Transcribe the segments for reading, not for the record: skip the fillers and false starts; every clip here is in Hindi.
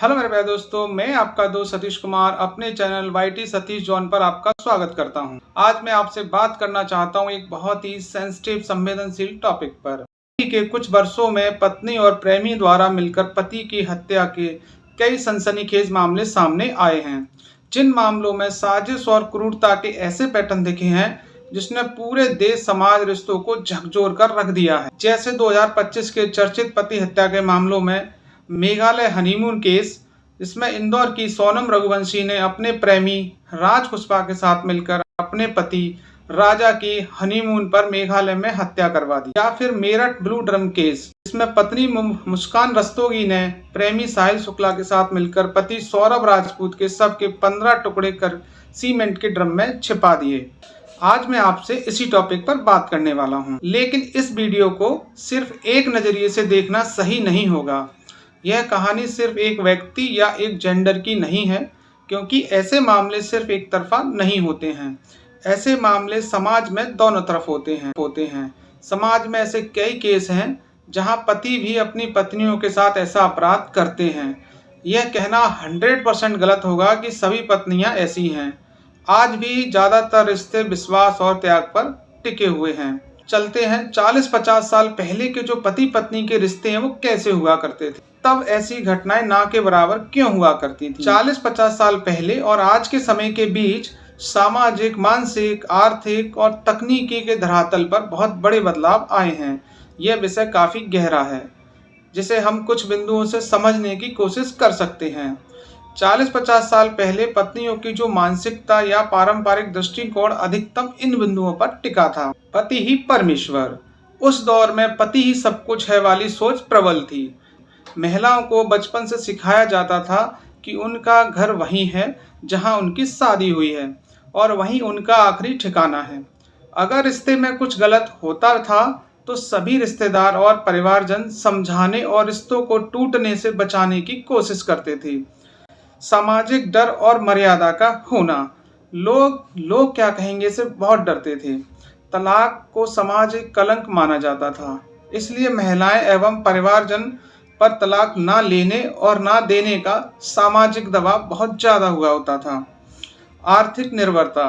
हेलो मेरे प्यारे दोस्तों, मैं आपका दोस्त सतीश कुमार अपने चैनल वाईटी सतीश जॉन पर आपका स्वागत करता हूं। आज मैं आपसे बात करना चाहता हूं एक बहुत ही सेंसिटिव संवेदनशील टॉपिक पर। पति के कुछ वर्षों में पत्नी और प्रेमी द्वारा मिलकर पति की हत्या के कई सनसनीखेज मामले सामने आए हैं, जिन मामलों में साजिश और क्रूरता के ऐसे पैटर्न दिखे हैं जिसने पूरे देश समाज रिश्तों को झकझोर कर रख दिया है। जैसे 2025 के चर्चित पति हत्या के मामलों में मेघालय हनीमून केस, इसमें इंदौर की सोनम रघुवंशी ने अपने प्रेमी राज कुशवाहा के साथ मिलकर अपने पति राजा की हनीमून पर मेघालय में हत्या करवा दी। या फिर मेरठ ब्लू ड्रम केस, इसमें पत्नी मुस्कान रस्तोगी ने प्रेमी साहिल शुक्ला के साथ मिलकर पति सौरभ राजपूत के शव के 15 टुकड़े कर सीमेंट के ड्रम में छिपा दिए। आज मैं आपसे इसी टॉपिक पर बात करने वाला हूं, लेकिन इस वीडियो को सिर्फ एक नजरिए से देखना सही नहीं होगा। यह कहानी सिर्फ एक व्यक्ति या एक जेंडर की नहीं है, क्योंकि ऐसे मामले सिर्फ एक तरफा नहीं होते हैं। ऐसे मामले समाज में दोनों तरफ होते हैं। समाज में ऐसे कई केस हैं जहां पति भी अपनी पत्नियों के साथ ऐसा अपराध करते हैं। यह कहना 100% गलत होगा कि सभी पत्नियां ऐसी हैं। आज भी ज़्यादातर रिश्ते विश्वास और त्याग पर टिके हुए हैं। चलते हैं 40-50 साल पहले के जो पति पत्नी के रिश्ते हैं वो कैसे हुआ करते थे, तब ऐसी घटनाएं ना के बराबर क्यों हुआ करती थी। 40-50 साल पहले और आज के समय के बीच सामाजिक, मानसिक, आर्थिक और तकनीकी के धरातल पर बहुत बड़े बदलाव आए हैं। यह विषय काफ़ी गहरा है, जिसे हम कुछ बिंदुओं से समझने की कोशिश कर सकते हैं। 40-50 साल पहले पत्नियों की जो मानसिकता या पारंपरिक दृष्टिकोण अधिकतम इन बिंदुओं पर टिका था। पति ही परमेश्वर, उस दौर में पति ही सब कुछ है वाली सोच प्रबल थी। महिलाओं को बचपन से सिखाया जाता था कि उनका घर वहीं है जहां उनकी शादी हुई है और वहीं उनका आखिरी ठिकाना है। अगर रिश्ते में कुछ गलत होता था तो सभी रिश्तेदार और परिवारजन समझाने और रिश्तों को टूटने से बचाने की कोशिश करते थे। सामाजिक डर और मर्यादा का होना, लोग क्या कहेंगे से बहुत डरते थे। तलाक को सामाजिक कलंक माना जाता था, इसलिए महिलाएं एवं परिवारजन पर तलाक ना लेने और ना देने का सामाजिक दबाव बहुत ज़्यादा हुआ होता था। आर्थिक निर्भरता,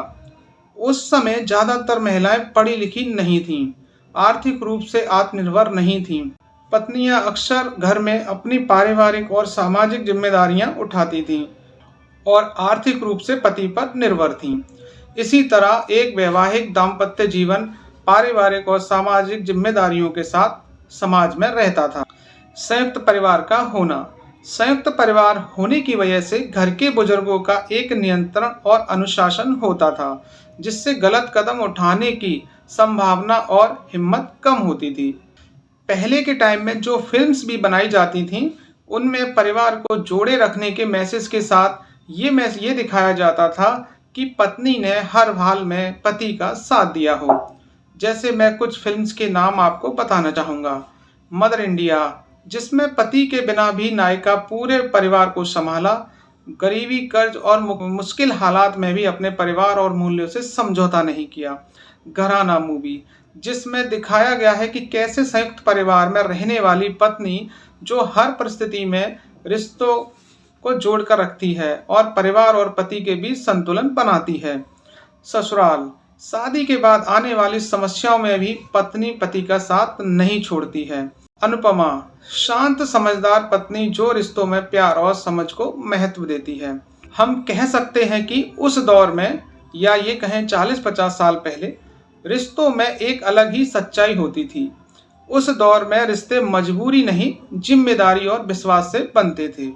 उस समय ज़्यादातर महिलाएं पढ़ी लिखी नहीं थीं, आर्थिक रूप से आत्मनिर्भर नहीं थीं। पत्नियां अक्सर घर में अपनी पारिवारिक और सामाजिक जिम्मेदारियां उठाती थीं और आर्थिक रूप से पति पर निर्भर थीं। इसी तरह एक वैवाहिक दाम्पत्य जीवन पारिवारिक और सामाजिक जिम्मेदारियों के साथ समाज में रहता था। संयुक्त परिवार का होना, संयुक्त परिवार होने की वजह से घर के बुजुर्गों का एक नियंत्रण और अनुशासन होता था, जिससे गलत कदम उठाने की संभावना और हिम्मत कम होती थी। पहले के टाइम में जो फिल्म्स भी बनाई जाती थीं, उनमें परिवार को जोड़े रखने के मैसेज के साथ ये दिखाया जाता था कि पत्नी ने हर हाल में पति का साथ दिया हो। जैसे मैं कुछ फिल्म्स के नाम आपको बताना चाहूँगा। मदर इंडिया, जिसमें पति के बिना भी नायिका पूरे परिवार को संभाला, गरीबी, कर्ज और मुश्किल हालात में भी अपने परिवार और मूल्यों से समझौता नहीं किया। घराना मूवी, जिसमें दिखाया गया है कि कैसे संयुक्त परिवार में रहने वाली पत्नी जो हर परिस्थिति में रिश्तों को जोड़कर रखती है और परिवार और पति के बीच संतुलन बनाती है। ससुराल, शादी के बाद आने वाली समस्याओं में भी पत्नी पति का साथ नहीं छोड़ती है। अनुपमा, शांत समझदार पत्नी जो रिश्तों में प्यार और समझ को महत्व देती है। हम कह सकते हैं कि उस दौर में, या ये कहें 40-50 साल पहले, रिश्तों में एक अलग ही सच्चाई होती थी। उस दौर में रिश्ते मजबूरी नहीं, जिम्मेदारी और विश्वास से बनते थे।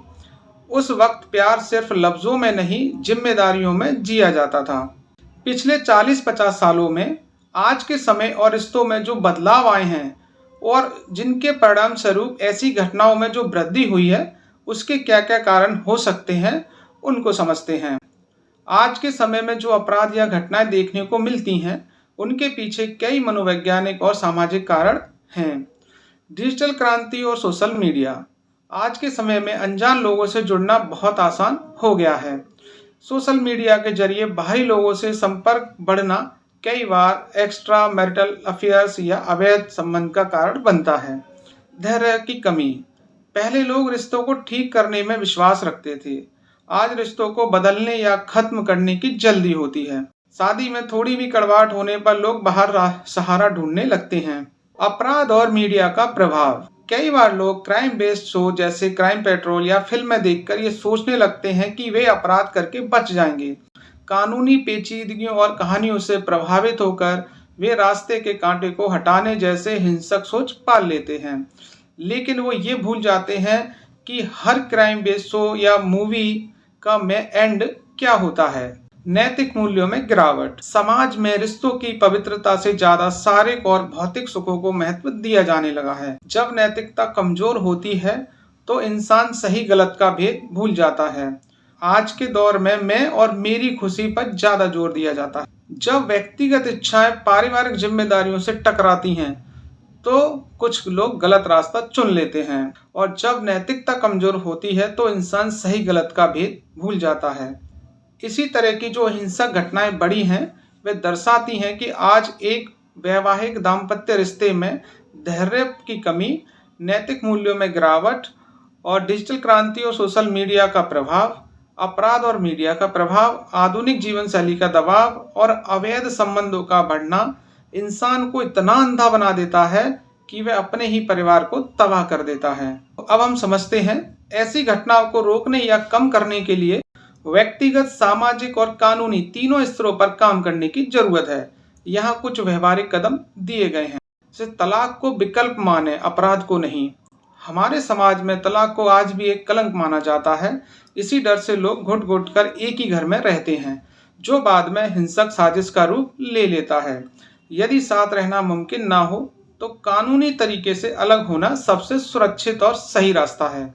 उस वक्त प्यार सिर्फ लफ्ज़ों में नहीं, जिम्मेदारियों में जिया जाता था। पिछले 40-50 सालों में आज के समय और रिश्तों में जो बदलाव आए हैं और जिनके परिणाम स्वरूप ऐसी घटनाओं में जो वृद्धि हुई है, उसके क्या क्या कारण हो सकते हैं, उनको समझते हैं। आज के समय में जो अपराध या घटनाएं देखने को मिलती हैं, उनके पीछे कई मनोवैज्ञानिक और सामाजिक कारण हैं। डिजिटल क्रांति और सोशल मीडिया, आज के समय में अनजान लोगों से जुड़ना बहुत आसान हो गया है। सोशल मीडिया के जरिए बाहरी लोगों से संपर्क बढ़ना कई बार एक्स्ट्रा मैरिटल अफेयर्स या अवैध संबंध का कारण बनता है। धैर्य की कमी, पहले लोग रिश्तों को ठीक करने में विश्वास रखते थे। आज रिश्तों को बदलने या खत्म करने की जल्दी होती है। शादी में थोड़ी भी कड़वाहट होने पर लोग बाहर सहारा ढूंढने लगते हैं। अपराध और मीडिया का प्रभाव। कई बार लोग क्राइम बेस्ड शो जैसे क्राइम पेट्रोल या फिल्में देखकर ये सोचने लगते हैं कि वे अपराध करके बच जाएंगे। कानूनी पेचीदगियों और कहानियों से प्रभावित होकर वे रास्ते के कांटे को हटाने जैसे हिंसक सोच पाल लेते हैं। लेकिन वो ये भूल जाते हैं कि हर क्राइम बेस्ड शो या मूवी का में एंड क्या होता है। नैतिक मूल्यों में गिरावट। समाज में रिश्तों की पवित्रता से ज्यादा शारीरिक और भौतिक सुखों को महत्व दिया जाने लगा है। जब नैतिकता कमजोर होती है तो इंसान सही गलत का भेद भूल जाता है। आज के दौर में मैं और मेरी खुशी पर ज्यादा जोर दिया जाता है। जब व्यक्तिगत इच्छाएं पारिवारिक जिम्मेदारियों से टकराती हैं तो कुछ लोग गलत रास्ता चुन लेते हैं, और जब नैतिकता कमजोर होती है तो इंसान सही गलत का भेद भूल जाता है। इसी तरह की जो हिंसक घटनाएं बढ़ी हैं वे दर्शाती हैं कि आज एक वैवाहिक दाम्पत्य रिश्ते में धैर्य की कमी, नैतिक मूल्यों में गिरावट और डिजिटल क्रांति और सोशल मीडिया का प्रभाव, अपराध और मीडिया का प्रभाव, आधुनिक जीवन शैली का दबाव और अवैध संबंधों का बढ़ना इंसान को इतना अंधा बना देता है कि वह अपने ही परिवार को तबाह कर देता है। अब हम समझते हैं ऐसी घटनाओं को रोकने या कम करने के लिए व्यक्तिगत, सामाजिक और कानूनी तीनों स्तरों पर काम करने की जरूरत है। यहाँ कुछ व्यवहारिक कदम दिए गए हैं। जैसे तलाक को विकल्प माने, अपराध को नहीं। हमारे समाज में तलाक को आज भी एक कलंक माना जाता है। इसी डर से लोग घुट घुट कर एक ही घर में रहते हैं, जो बाद में हिंसक साजिश का रूप ले लेता है। यदि साथ रहना मुमकिन ना हो तो कानूनी तरीके से अलग होना सबसे सुरक्षित और सही रास्ता है।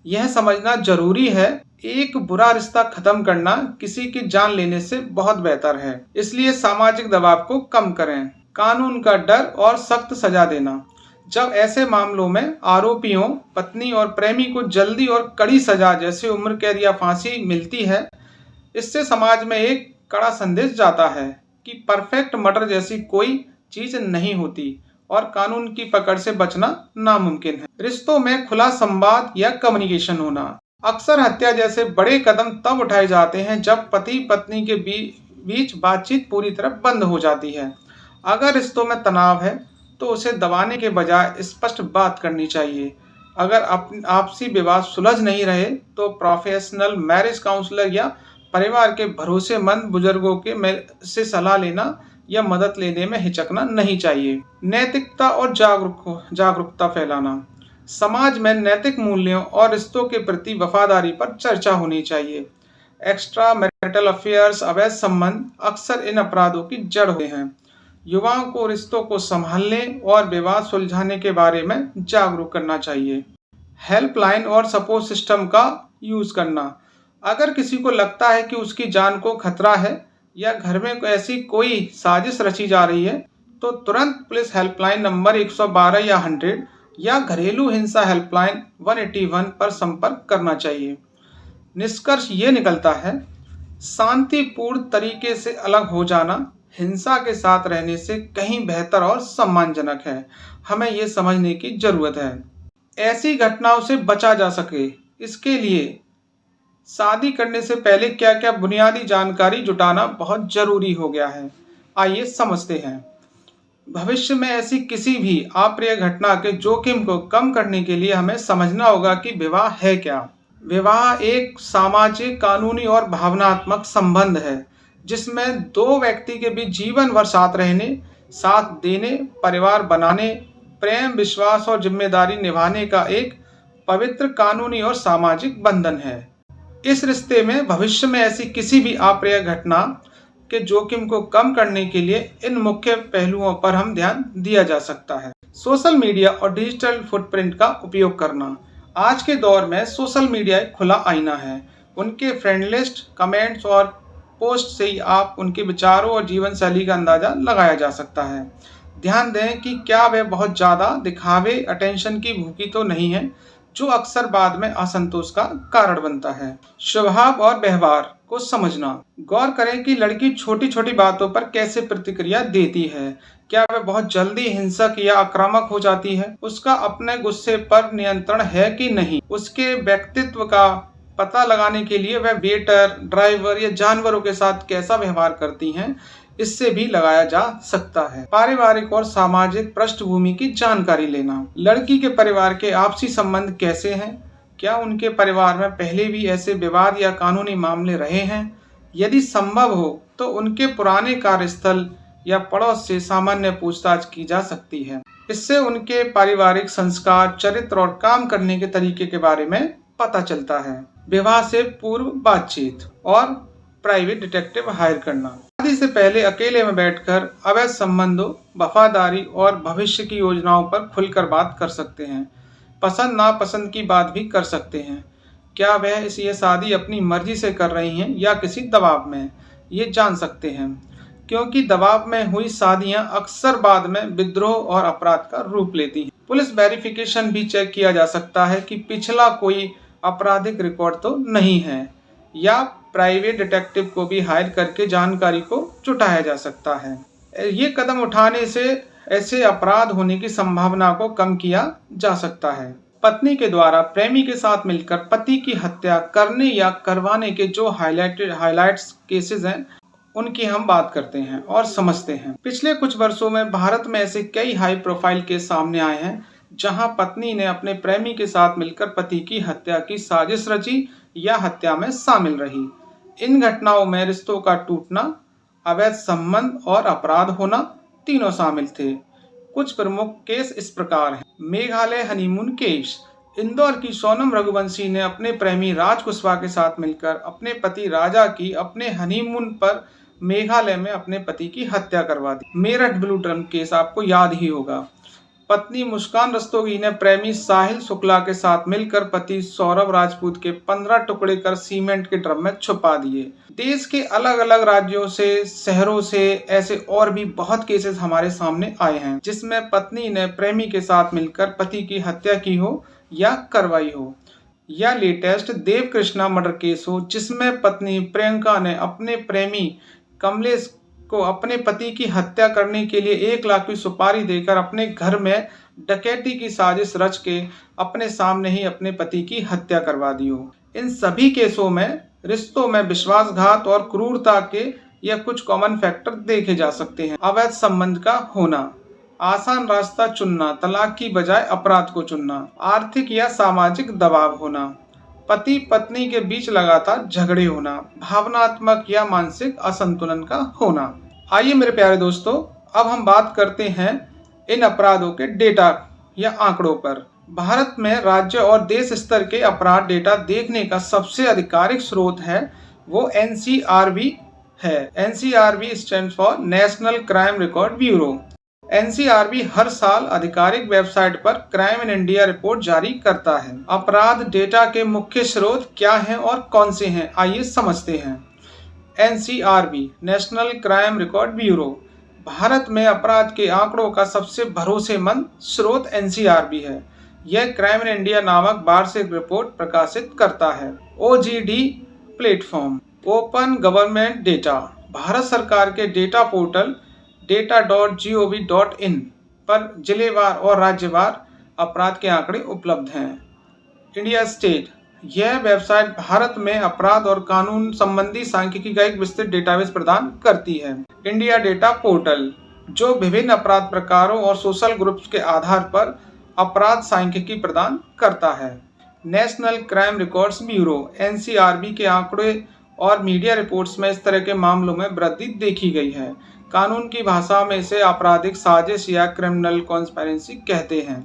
यह समझना जरूरी है, एक बुरा रिश्ता खत्म करना किसी की जान लेने से बहुत बेहतर है। इसलिए सामाजिक दबाव को कम करें, कानून का डर और सख्त सजा देना। जब ऐसे मामलों में आरोपियों, पत्नी और प्रेमी को जल्दी और कड़ी सजा जैसे उम्र कैद या फांसी मिलती है, इससे समाज में एक कड़ा संदेश जाता है कि परफेक्ट मर्डर जैसी कोई चीज नहीं होती और कानून की पकड़ से बचना नामुमकिन है। रिश्तों में खुला संवाद या कम्युनिकेशन होना। अक्सर हत्या जैसे बड़े कदम तब उठाए जाते हैं जब पति पत्नी के बीच बातचीत पूरी तरह बंद हो जाती है। अगर रिश्तों में तनाव है तो उसे दबाने के बजाय स्पष्ट बात करनी चाहिए। अगर आपसी विवाद सुलझ नहीं रहे तो प्रोफेशनल मैरिज काउंसलर या परिवार के भरोसेमंद बुजुर्गों से सलाह लेना या मदद लेने में हिचकना नहीं चाहिए। नैतिकता और जागरूकता फैलाना। समाज में नैतिक मूल्यों और रिश्तों के प्रति वफादारी पर चर्चा होनी चाहिए। एक्स्ट्रा मैरिटल अफेयर्स, अवैध संबंध अक्सर इन अपराधों की जड़ होते हैं। युवाओं को रिश्तों को संभालने और विवाद सुलझाने के बारे में जागरूक करना चाहिए। हेल्पलाइन और सपोर्ट सिस्टम का यूज करना। अगर किसी को लगता है कि उसकी जान को खतरा है या घर में ऐसी कोई साजिश रची जा रही है तो तुरंत पुलिस हेल्पलाइन नंबर 112 या 100 या घरेलू हिंसा हेल्पलाइन 181 पर संपर्क करना चाहिए। निष्कर्ष ये निकलता है, शांतिपूर्ण तरीके से अलग हो जाना हिंसा के साथ रहने से कहीं बेहतर और सम्मानजनक है। हमें ये समझने की जरूरत है ऐसी घटनाओं से बचा जा सके, इसके लिए शादी करने से पहले क्या क्या बुनियादी जानकारी जुटाना बहुत जरूरी हो गया है। आइए समझते हैं। भविष्य में ऐसी किसी भी अप्रिय घटना के जोखिम को कम करने के लिए हमें समझना होगा कि विवाह है क्या। विवाह एक सामाजिक, कानूनी और भावनात्मक संबंध है जिसमें दो व्यक्ति के बीच जीवन भर साथ रहने, साथ देने, परिवार बनाने, प्रेम, विश्वास और जिम्मेदारी निभाने का एक पवित्र कानूनी और सामाजिक बंधन है। इस रिश्ते में भविष्य में ऐसी किसी भी अप्रिय घटना के जोखिम को कम करने के लिए इन मुख्य पहलुओं पर हम ध्यान दिया जा सकता है। सोशल मीडिया और डिजिटल फुटप्रिंट का उपयोग करना। आज के दौर में सोशल मीडिया एक खुला आईना है। उनके फ्रेंड लिस्ट, कमेंट्स और पोस्ट से ही आप उनके विचारों और जीवन शैली का अंदाजा लगाया जा सकता है। ध्यान दें कि क्या वे बहुत ज़्यादा दिखावे, अटेंशन की भूखी तो नहीं है, जो अक्सर बाद में असंतोष का कारण बनता है। स्वभाव और व्यवहार। को समझना। गौर करें कि लड़की छोटी छोटी बातों पर कैसे प्रतिक्रिया देती है। क्या वह बहुत जल्दी हिंसक या आक्रामक हो जाती है? उसका अपने गुस्से पर नियंत्रण है कि नहीं? उसके व्यक्तित्व का पता लगाने के लिए वह वेटर, ड्राइवर या जानवरों के साथ कैसा व्यवहार करती हैं, इससे भी लगाया जा सकता है। पारिवारिक और सामाजिक पृष्ठभूमि की जानकारी लेना। लड़की के परिवार के आपसी संबंध कैसे हैं? क्या उनके परिवार में पहले भी ऐसे विवाद या कानूनी मामले रहे हैं? यदि संभव हो तो उनके पुराने कार्यस्थल या पड़ोस से सामान्य पूछताछ की जा सकती है। इससे उनके पारिवारिक संस्कार, चरित्र और काम करने के तरीके के बारे में पता चलता है। विवाह से पूर्व बातचीत और प्राइवेट डिटेक्टिव हायर करना। शादी से पहले अकेले में बैठकर अवैध संबंधों, वफादारी और भविष्य की योजनाओं पर खुलकर बात कर सकते हैं। पसंद नापसंद की बात भी कर सकते हैं। क्या वह ये शादी अपनी मर्जी से कर रही हैं या किसी दबाव में, ये जान सकते हैं, क्योंकि दबाव में हुई शादियां अक्सर बाद में विद्रोह और अपराध का रूप लेती हैं। पुलिस वेरिफिकेशन भी चेक किया जा सकता है कि पिछला कोई आपराधिक रिकॉर्ड तो नहीं है, या प्राइवेट डिटेक्टिव को भी हायर करके जानकारी को जुटाया जा सकता है। ये कदम उठाने से ऐसे अपराध होने की संभावना को कम किया जा सकता है। पत्नी के द्वारा प्रेमी के साथ मिलकर पति की हत्या करने या करवाने के जो हाइलाइट्स केसेस हैं, उनकी हम बात करते हैं और समझते हैं। पिछले कुछ वर्षों में भारत में ऐसे कई हाई प्रोफाइल केस सामने आए हैं जहां पत्नी ने अपने प्रेमी के साथ मिलकर पति की हत्या की साजिश रची या हत्या में शामिल रही। इन घटनाओं में रिश्तों का टूटना, अवैध संबंध और अपराध होना तीनों शामिल थे। कुछ प्रमुख केस इस प्रकार हैं। Meghalaya honeymoon case. इंदौर की सोनम रघुवंशी ने अपने प्रेमी राज कुशवाहा के साथ मिलकर अपने पति राजा की अपने हनीमून पर मेघालय में अपने पति की हत्या करवा दी। मेरठ ब्लू ड्रम केस आपको याद ही होगा। पत्नी मुस्कान रस्तोगी ने प्रेमी साहिल शुक्ला के साथ मिलकर पति सौरभ राजपूत के 15 टुकड़े कर सीमेंट के ड्रम में छुपा दिए। देश के अलग अलग राज्यों से, शहरों से ऐसे और भी बहुत केसेस हमारे सामने आए हैं जिसमें पत्नी ने प्रेमी के साथ मिलकर पति की हत्या की हो या करवाई हो। या लेटेस्ट देव कृष्णा मर्डर केस हो, जिसमें पत्नी प्रियंका ने अपने प्रेमी कमलेश को अपने पति की हत्या करने के लिए 1 लाख की सुपारी देकर अपने घर में डकैती की साजिश रच के अपने सामने ही अपने पति की हत्या करवा दी हो। इन सभी केसों में रिश्तों में विश्वासघात और क्रूरता के या कुछ कॉमन फैक्टर देखे जा सकते हैं। अवैध संबंध का होना, आसान रास्ता चुनना, तलाक की बजाय अपराध को चुनना, आर्थिक या सामाजिक दबाव होना, पति पत्नी के बीच लगातार झगड़े होना, भावनात्मक या मानसिक असंतुलन का होना। आइए मेरे प्यारे दोस्तों, अब हम बात करते हैं इन अपराधों के डेटा या आंकड़ों पर। भारत में राज्य और देश स्तर के अपराध डेटा देखने का सबसे आधिकारिक स्रोत है वो NCRB है। NCRB stands for national crime record bureau. NCRB हर साल आधिकारिक वेबसाइट पर क्राइम इन इंडिया रिपोर्ट जारी करता है। अपराध डेटा के मुख्य स्रोत क्या हैं और कौन से हैं, आइए समझते हैं। NCRB national crime record bureau Bharat में अपराध के आंकड़ों का सबसे भरोसेमंद स्रोत NCRB है। यह क्राइम इन इंडिया नामक वार्षिक रिपोर्ट प्रकाशित करता है। OGD platform, open government data, Bharat सरकार के डेटा पोर्टल data.gov.in पर जिलेवार और राज्यवार अपराध के आंकड़े उपलब्ध हैं। इंडिया स्टेट, यह वेबसाइट भारत में अपराध और कानून संबंधी सांख्यिकी का एक विस्तृत डेटाबेस प्रदान करती है। इंडिया डेटा पोर्टल, जो विभिन्न अपराध प्रकारों और सोशल ग्रुप्स के आधार पर अपराध सांख्यिकी प्रदान करता है। National crime records bureau NCRB के आंकड़े और मीडिया रिपोर्ट्स में इस तरह के मामलों में वृद्धि देखी गई है। कानून की भाषा में इसे आपराधिक साजिश या क्रिमिनल कॉन्स्पिरेसी कहते हैं।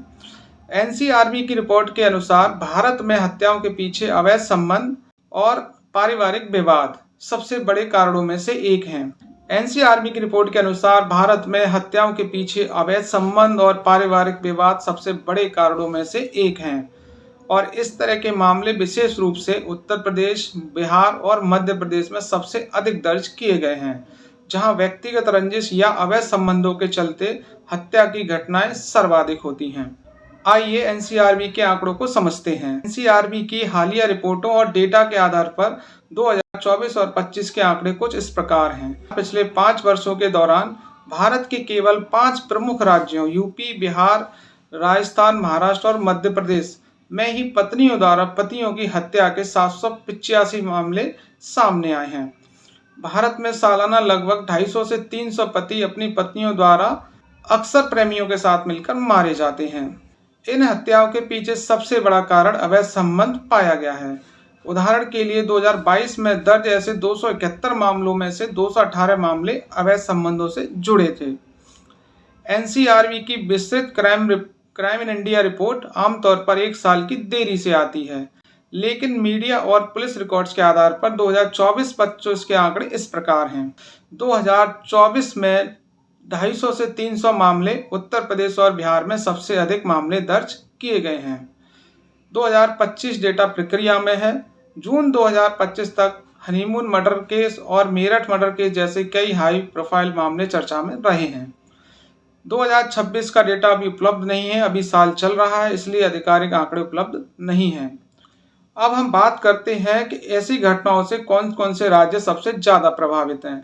NCRB की रिपोर्ट के अनुसार भारत में हत्याओं के पीछे अवैध संबंध और पारिवारिक विवाद सबसे बड़े कारणों में से एक हैं। NCRB की रिपोर्ट के अनुसार भारत में हत्याओं के पीछे अवैध संबंध और पारिवारिक विवाद सबसे बड़े कारणों में से एक हैं और इस तरह के मामले विशेष रूप से उत्तर प्रदेश, बिहार और मध्य प्रदेश में सबसे अधिक दर्ज किए गए हैं, जहां व्यक्तिगत रंजिश या अवैध संबंधों के चलते हत्या की घटनाएं सर्वाधिक होती हैं। आइए NCRB के आंकड़ों को समझते हैं। NCRB की हालिया रिपोर्टों और डेटा के आधार पर 2024 और 25 के आंकड़े कुछ इस प्रकार हैं। पिछले 5 वर्षों के दौरान भारत के केवल 5 प्रमुख राज्यों यूपी, बिहार, राजस्थान, महाराष्ट्र और मध्य प्रदेश में ही पत्नियों द्वारा पतियों की हत्या के 785 मामले सामने आए हैं। भारत में सालाना लगभग 250 से 300 पति अपनी पत्नियों द्वारा अक्सर प्रेमियों के साथ मिलकर मारे जाते हैं। इन हत्याओं के पीछे सबसे बड़ा कारण अवैध संबंध पाया गया है। उदाहरण के लिए 2022 में दर्ज ऐसे 271 मामलों में से 218 मामले अवैध संबंधों से जुड़े थे। एनसीआरबी की विस्तृत क्राइम इन इंडिया रिपोर्ट आमतौर पर 1 साल की देरी से आती है, लेकिन मीडिया और पुलिस रिकॉर्ड्स के आधार पर 2024-25 के आंकड़े इस प्रकार हैं। 2024 में 250 से 300 मामले उत्तर प्रदेश और बिहार में सबसे अधिक मामले दर्ज किए गए हैं। 2025 डेटा प्रक्रिया में है। जून 2025 तक हनीमून मर्डर केस और मेरठ मर्डर केस जैसे कई हाई प्रोफाइल मामले चर्चा में रहे हैं। 2026 का डेटा अभी उपलब्ध नहीं है, अभी साल चल रहा है, इसलिए आधिकारिक आंकड़े उपलब्ध नहीं हैं। अब हम बात करते हैं कि ऐसी घटनाओं से कौन कौन से राज्य सबसे ज़्यादा प्रभावित हैं।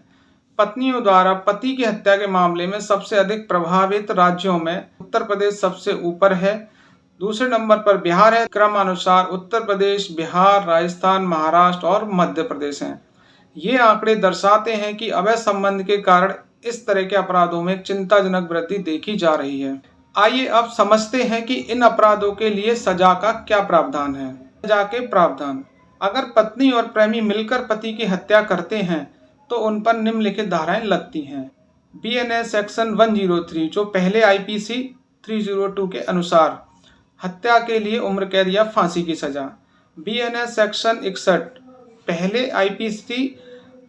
पत्नियों द्वारा पति की हत्या के मामले में सबसे अधिक प्रभावित राज्यों में उत्तर प्रदेश सबसे ऊपर है। दूसरे नंबर पर बिहार है। क्रमानुसार उत्तर प्रदेश, बिहार, राजस्थान, महाराष्ट्र और मध्य प्रदेश हैं। ये आंकड़े दर्शाते हैं कि अवैध संबंध के कारण इस तरह के अपराधों में चिंताजनक वृद्धि देखी जा रही है। आइए अब समझते हैं कि इन अपराधों के लिए सजा का क्या प्रावधान है। सजा के प्रावधान: अगर पत्नी और प्रेमी मिलकर पति की हत्या करते हैं तो उन पर निम्नलिखित धाराएं लगती हैं। बीएनएस सेक्शन 103 जो पहले आईपीसी 302 के अनुसार हत्या के लिए उम्र कैद या फांसी की सजा। बीएनएस सेक्शन 61 पहले आईपीसी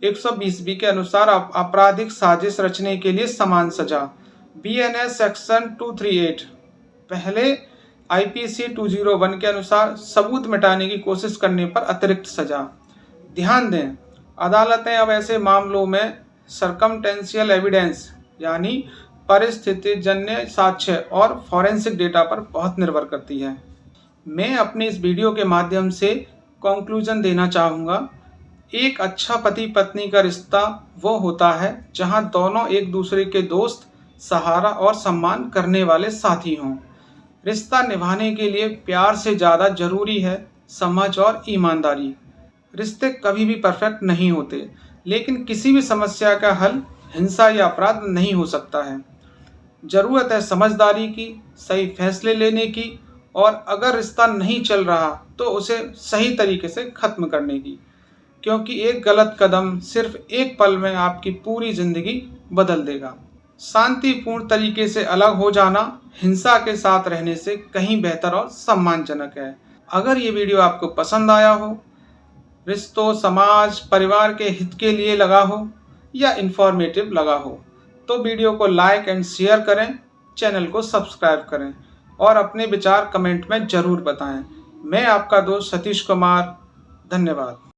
120B के अनुसार आपराधिक साजिश रचने के लिए समान सजा। बीएनएस सेक्शन 238 पहले आईपीसी 201 के अनुसार सबूत मिटाने की कोशिश करने पर अतिरिक्त सजा। ध्यान दें, अदालतें अब ऐसे मामलों में सर्कमटेंशियल एविडेंस यानी परिस्थितिजन्य साक्ष्य और फॉरेंसिक डेटा पर बहुत निर्भर करती है। मैं अपनी इस वीडियो के माध्यम से कंक्लूजन देना चाहूँगा। एक अच्छा पति पत्नी का रिश्ता वो होता है जहां दोनों एक दूसरे के दोस्त, सहारा और सम्मान करने वाले साथी हों। रिश्ता निभाने के लिए प्यार से ज़्यादा जरूरी है समझ और ईमानदारी। रिश्ते कभी भी परफेक्ट नहीं होते, लेकिन किसी भी समस्या का हल हिंसा या अपराध नहीं हो सकता है। ज़रूरत है समझदारी की, सही फैसले लेने की और अगर रिश्ता नहीं चल रहा तो उसे सही तरीके से ख़त्म करने की, क्योंकि एक गलत कदम सिर्फ एक पल में आपकी पूरी ज़िंदगी बदल देगा। शांतिपूर्ण तरीके से अलग हो जाना हिंसा के साथ रहने से कहीं बेहतर और सम्मानजनक है। अगर ये वीडियो आपको पसंद आया हो, रिश्तों, समाज, परिवार के हित के लिए लगा हो या इन्फॉर्मेटिव लगा हो, तो वीडियो को लाइक एंड शेयर करें, चैनल को सब्सक्राइब करें और अपने विचार कमेंट में ज़रूर बताएं। मैं आपका दोस्त सतीश कुमार। धन्यवाद।